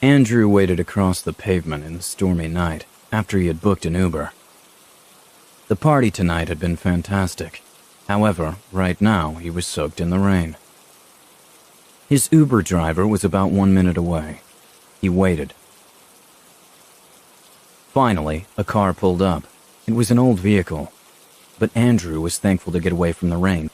Andrew waited across the pavement in the stormy night after he had booked an Uber. The party tonight had been fantastic. However, right now he was soaked in the rain. His Uber driver was about 1 minute away. He waited. Finally, a car pulled up. It was an old vehicle, but Andrew was thankful to get away from the rain.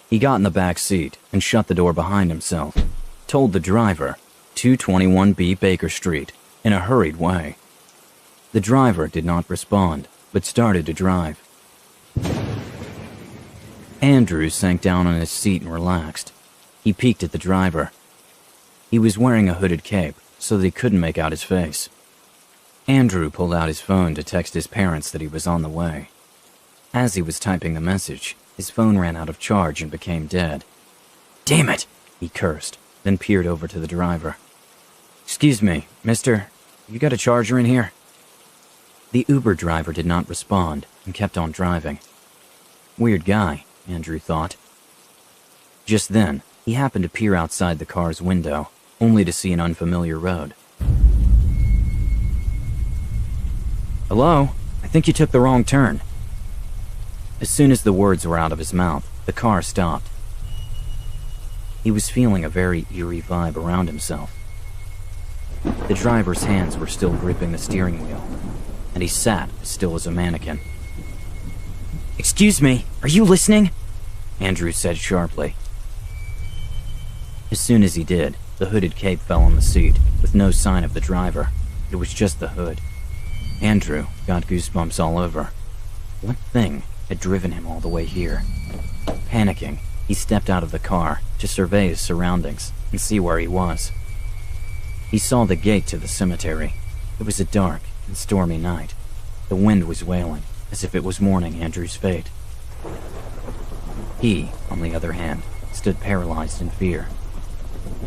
He got in the back seat and shut the door behind himself, told the driver, 221B Baker Street, in a hurried way. The driver did not respond, but started to drive. Andrew sank down on his seat and relaxed. He peeked at the driver. He was wearing a hooded cape, so that he couldn't make out his face. Andrew pulled out his phone to text his parents that he was on the way. As he was typing the message, his phone ran out of charge and became dead. "Damn it!" he cursed, then peered over to the driver. "Excuse me, mister, you got a charger in here?" The Uber driver did not respond and kept on driving. Weird guy, Andrew thought. Just then, he happened to peer outside the car's window, only to see an unfamiliar road. "Hello? I think you took the wrong turn." As soon as the words were out of his mouth, the car stopped. He was feeling a very eerie vibe around himself. The driver's hands were still gripping the steering wheel, and he sat as still as a mannequin. "Excuse me, are you listening?" Andrew said sharply. As soon as he did, the hooded cape fell on the seat, with no sign of the driver. It was just the hood. Andrew got goosebumps all over. What thing had driven him all the way here? Panicking, he stepped out of the car to survey his surroundings and see where he was. He saw the gate to the cemetery. It was a dark and stormy night. The wind was wailing, as if it was mourning Andrew's fate. He, on the other hand, stood paralyzed in fear.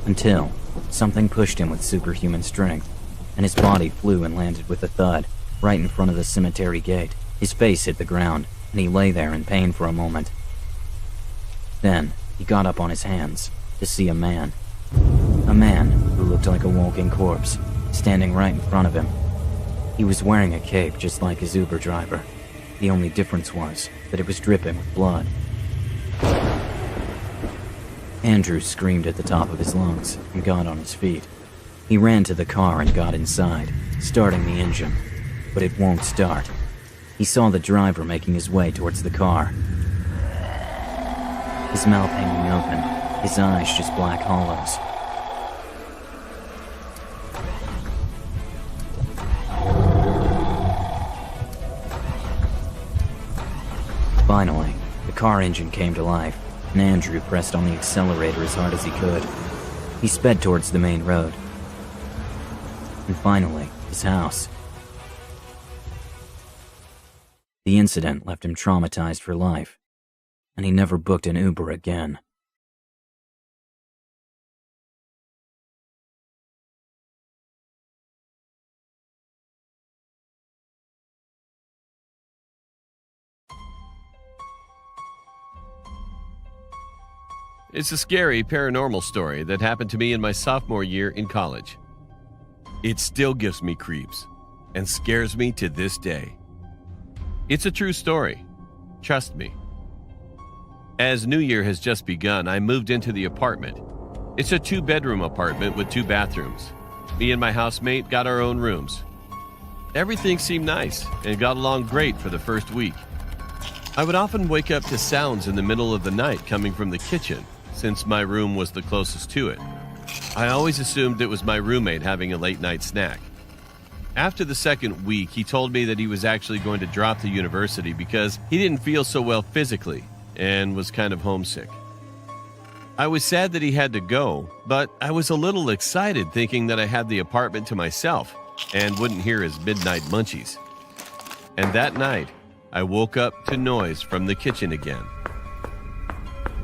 Until something pushed him with superhuman strength, and his body flew and landed with a thud right in front of the cemetery gate. His face hit the ground, and he lay there in pain for a moment. Then, he got up on his hands to see a man. A man who looked like a walking corpse, standing right in front of him. He was wearing a cape just like his Uber driver. The only difference was that it was dripping with blood. Andrew screamed at the top of his lungs and got on his feet. He ran to the car and got inside, starting the engine, but it won't start. He saw the driver making his way towards the car. His mouth hanging open, his eyes just black hollows. Finally, the car engine came to life, and Andrew pressed on the accelerator as hard as he could. He sped towards the main road. And finally, his house. The incident left him traumatized for life, and he never booked an Uber again. It's a scary paranormal story that happened to me in my sophomore year in college. It still gives me creeps and scares me to this day. It's a true story. Trust me. As New Year has just begun, I moved into the apartment. It's a 2-bedroom apartment with 2 bathrooms. Me and my housemate got our own rooms. Everything seemed nice and got along great for the first week. I would often wake up to sounds in the middle of the night coming from the kitchen, since my room was the closest to it. I always assumed it was my roommate having a late-night snack. After the second week, he told me that he was actually going to drop the university because he didn't feel so well physically and was kind of homesick. I was sad that he had to go, but I was a little excited thinking that I had the apartment to myself and wouldn't hear his midnight munchies. And that night, I woke up to noise from the kitchen again.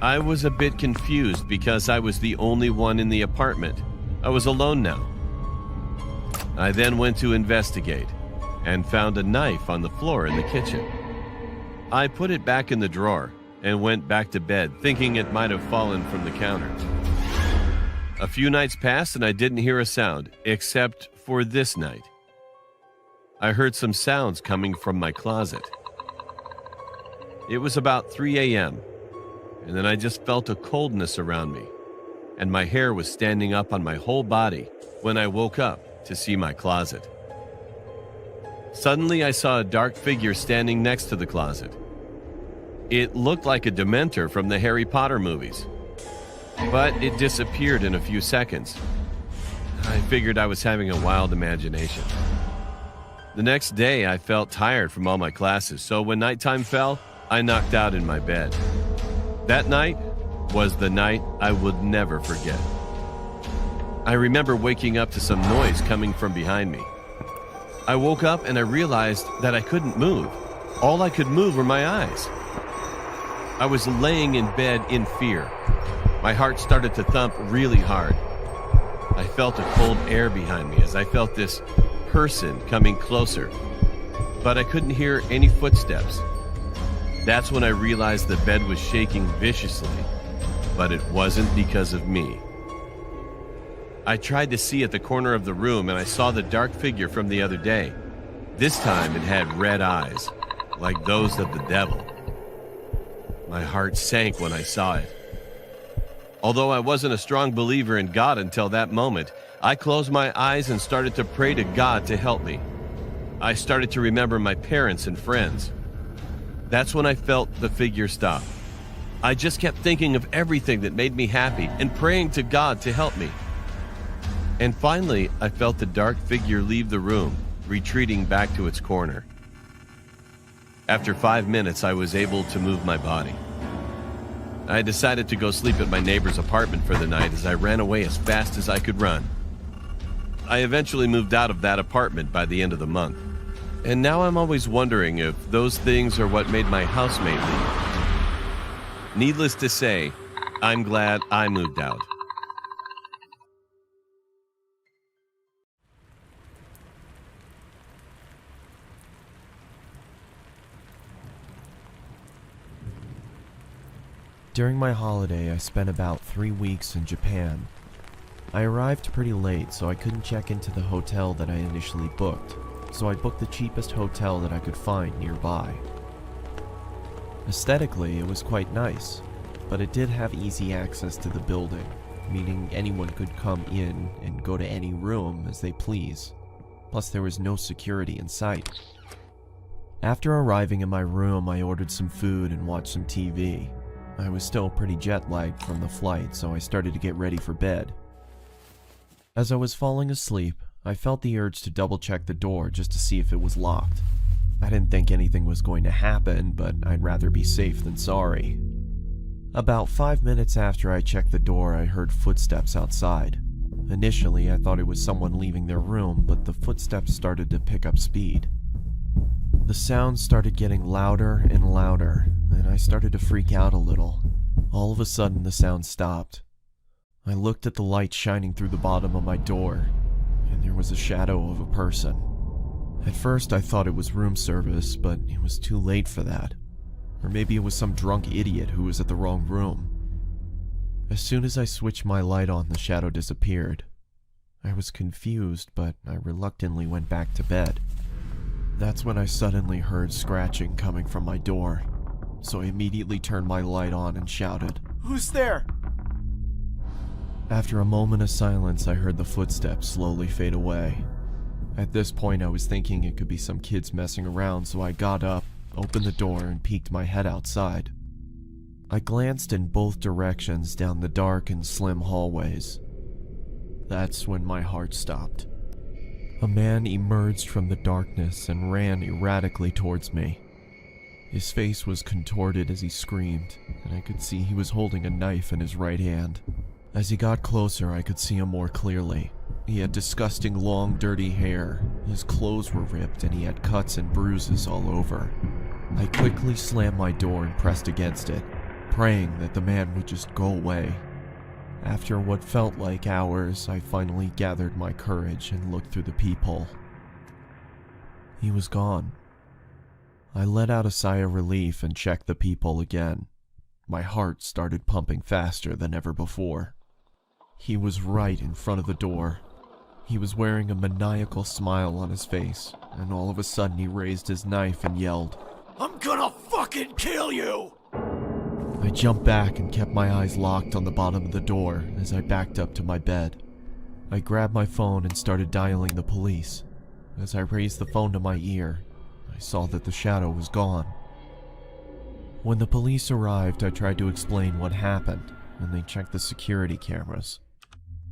I was a bit confused because I was the only one in the apartment. I was alone now. I then went to investigate and found a knife on the floor in the kitchen. I put it back in the drawer and went back to bed, thinking it might have fallen from the counter. A few nights passed and I didn't hear a sound, except for this night. I heard some sounds coming from my closet. It was about 3 a.m., and then I just felt a coldness around me, and my hair was standing up on my whole body when I woke up to see my closet. Suddenly, I saw a dark figure standing next to the closet. It looked like a Dementor from the Harry Potter movies, but it disappeared in a few seconds. I figured I was having a wild imagination. The next day, I felt tired from all my classes, so when nighttime fell, I knocked out in my bed. That night was the night I would never forget. I remember waking up to some noise coming from behind me. I woke up and I realized that I couldn't move. All I could move were my eyes. I was laying in bed in fear. My heart started to thump really hard. I felt a cold air behind me as I felt this person coming closer, but I couldn't hear any footsteps. That's when I realized the bed was shaking viciously, but it wasn't because of me. I tried to see at the corner of the room and I saw the dark figure from the other day. This time it had red eyes, like those of the devil. My heart sank when I saw it. Although I wasn't a strong believer in God until that moment, I closed my eyes and started to pray to God to help me. I started to remember my parents and friends. That's when I felt the figure stop. I just kept thinking of everything that made me happy and praying to God to help me. And finally, I felt the dark figure leave the room, retreating back to its corner. After 5 minutes, I was able to move my body. I decided to go sleep at my neighbor's apartment for the night as I ran away as fast as I could run. I eventually moved out of that apartment by the end of the month. And now I'm always wondering if those things are what made my housemate leave. Needless to say, I'm glad I moved out. During my holiday, I spent about 3 weeks in Japan. I arrived pretty late, so I couldn't check into the hotel that I initially booked, so I booked the cheapest hotel that I could find nearby. Aesthetically, it was quite nice, but it did have easy access to the building, meaning anyone could come in and go to any room as they please. Plus, there was no security in sight. After arriving in my room, I ordered some food and watched some TV. I was still pretty jet-lagged from the flight, so I started to get ready for bed. As I was falling asleep, I felt the urge to double-check the door just to see if it was locked. I didn't think anything was going to happen, but I'd rather be safe than sorry. About 5 minutes after I checked the door, I heard footsteps outside. Initially, I thought it was someone leaving their room, but the footsteps started to pick up speed. The sound started getting louder and louder, and I started to freak out a little. All of a sudden, the sound stopped. I looked at the light shining through the bottom of my door, and there was a shadow of a person. At first, I thought it was room service, but it was too late for that. Or maybe it was some drunk idiot who was at the wrong room. As soon as I switched my light on, the shadow disappeared. I was confused, but I reluctantly went back to bed. That's when I suddenly heard scratching coming from my door, so I immediately turned my light on and shouted, "Who's there?" After a moment of silence, I heard the footsteps slowly fade away. At this point, I was thinking it could be some kids messing around, so I got up, opened the door, and peeked my head outside. I glanced in both directions down the dark and slim hallways. That's when my heart stopped. A man emerged from the darkness and ran erratically towards me. His face was contorted as he screamed, and I could see he was holding a knife in his right hand. As he got closer, I could see him more clearly. He had disgusting long, dirty hair, his clothes were ripped, and he had cuts and bruises all over. I quickly slammed my door and pressed against it, praying that the man would just go away. After what felt like hours, I finally gathered my courage and looked through the peephole. He was gone. I let out a sigh of relief and checked the peephole again. My heart started pumping faster than ever before. He was right in front of the door. He was wearing a maniacal smile on his face, and all of a sudden he raised his knife and yelled, "I'm gonna fucking kill you!" I jumped back and kept my eyes locked on the bottom of the door as I backed up to my bed. I grabbed my phone and started dialing the police. As I raised the phone to my ear, I saw that the shadow was gone. When the police arrived, I tried to explain what happened, and they checked the security cameras.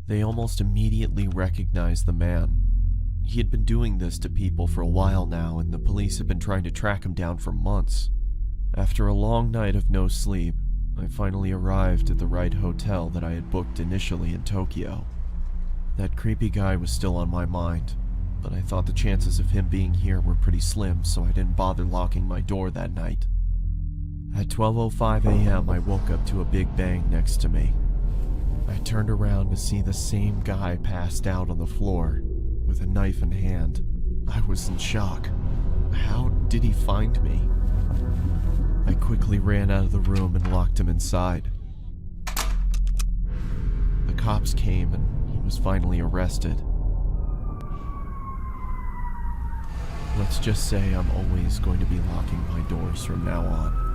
They almost immediately recognized the man. He had been doing this to people for a while now, and the police had been trying to track him down for months. After a long night of no sleep, I finally arrived at the right hotel that I had booked initially in Tokyo. That creepy guy was still on my mind, but I thought the chances of him being here were pretty slim, so I didn't bother locking my door that night. At 12:05 a.m., I woke up to a big bang next to me. I turned around to see the same guy passed out on the floor, with a knife in hand. I was in shock. How did he find me? I quickly ran out of the room and locked him inside. The cops came and he was finally arrested. Let's just say I'm always going to be locking my doors from now on.